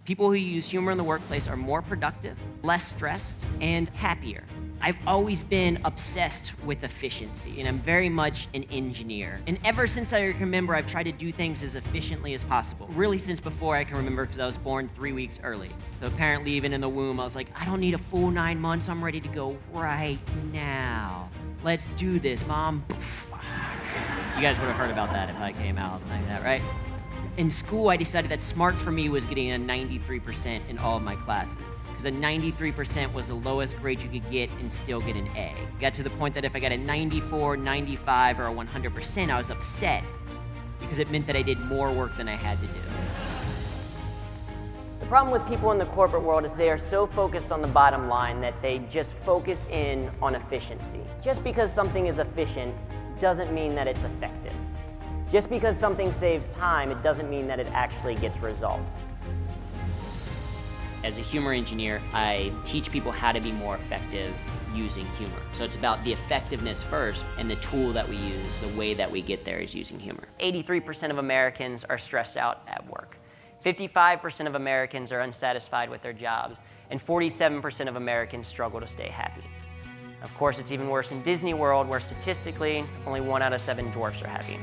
People who use humor in the workplace are more productive, less stressed, and happier. I've always been obsessed with efficiency, and I'm very much an engineer. And ever since I can remember, I've tried to do things as efficiently as possible. Really since before I can remember, because I was born 3 weeks early. So apparently even in the womb, I was like, I don't need a full 9 months, I'm ready to go right now. Let's do this, Mom. You guys would have heard about that if I came out like that, right? In school, I decided that smart for me was getting a 93% in all of my classes, because a 93% was the lowest grade you could get and still get an A. It got to the point that if I got a 94, 95, or a 100%, I was upset, because it meant that I did more work than I had to do. The problem with people in the corporate world is they are so focused on the bottom line that they just focus in on efficiency. Just because something is efficient doesn't mean that it's effective. Just because something saves time, it doesn't mean that it actually gets results. As a humor engineer, I teach people how to be more effective using humor. So it's about the effectiveness first, and the tool that we use, the way that we get there is using humor. 83% of Americans are stressed out at work. 55% of Americans are unsatisfied with their jobs, and 47% of Americans struggle to stay happy. Of course, it's even worse in Disney World, where statistically, only 1 out of 7 dwarfs are happy.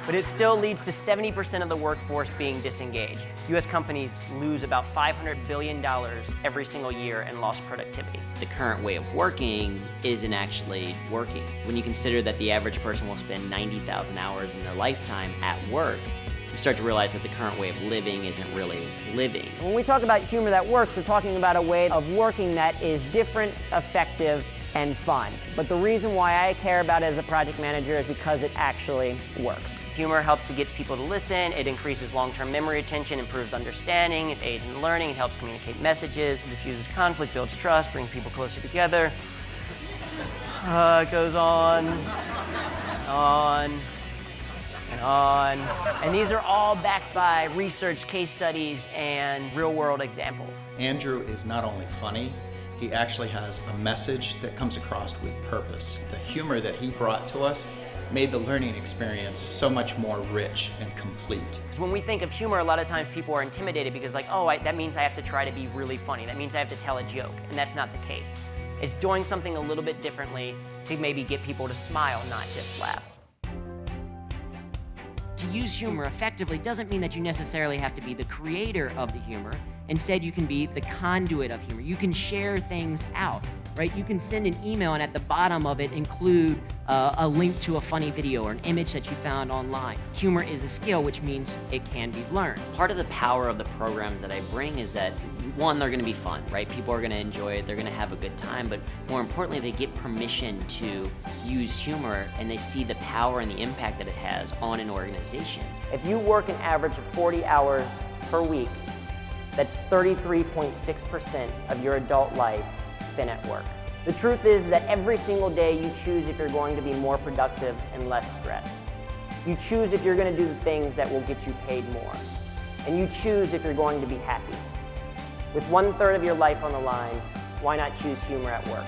But it still leads to 70% of the workforce being disengaged. US companies lose about $500 billion every single year in lost productivity. The current way of working isn't actually working. When you consider that the average person will spend 90,000 hours in their lifetime at work, you start to realize that the current way of living isn't really living. When we talk about humor that works, we're talking about a way of working that is different, effective, and fun. But the reason why I care about it as a project manager is because it actually works. Humor helps to get people to listen, it increases long-term memory retention, improves understanding, it aids in learning, it helps communicate messages, it diffuses conflict, builds trust, brings people closer together. It goes on, and on. And these are all backed by research, case studies, and real-world examples. Andrew is not only funny, he actually has a message that comes across with purpose. The humor that he brought to us made the learning experience so much more rich and complete. Because when we think of humor, a lot of times people are intimidated because like, oh, that means I have to try to be really funny. That means I have to tell a joke, and that's not the case. It's doing something a little bit differently to maybe get people to smile, not just laugh. To use humor effectively doesn't mean that you necessarily have to be the creator of the humor. Instead, you can be the conduit of humor. You can share things out, right? You can send an email and at the bottom of it include a link to a funny video or an image that you found online. Humor is a skill, which means it can be learned. Part of the power of the programs that I bring is that, one, they're gonna be fun, right? People are gonna enjoy it, they're gonna have a good time, but more importantly, they get permission to use humor and they see the power and the impact that it has on an organization. If you work an average of 40 hours per week, that's 33.6% of your adult life spent at work. The truth is that every single day you choose if you're going to be more productive and less stressed. You choose if you're going to do the things that will get you paid more. And you choose if you're going to be happy. With 1/3 of your life on the line, why not choose humor at work?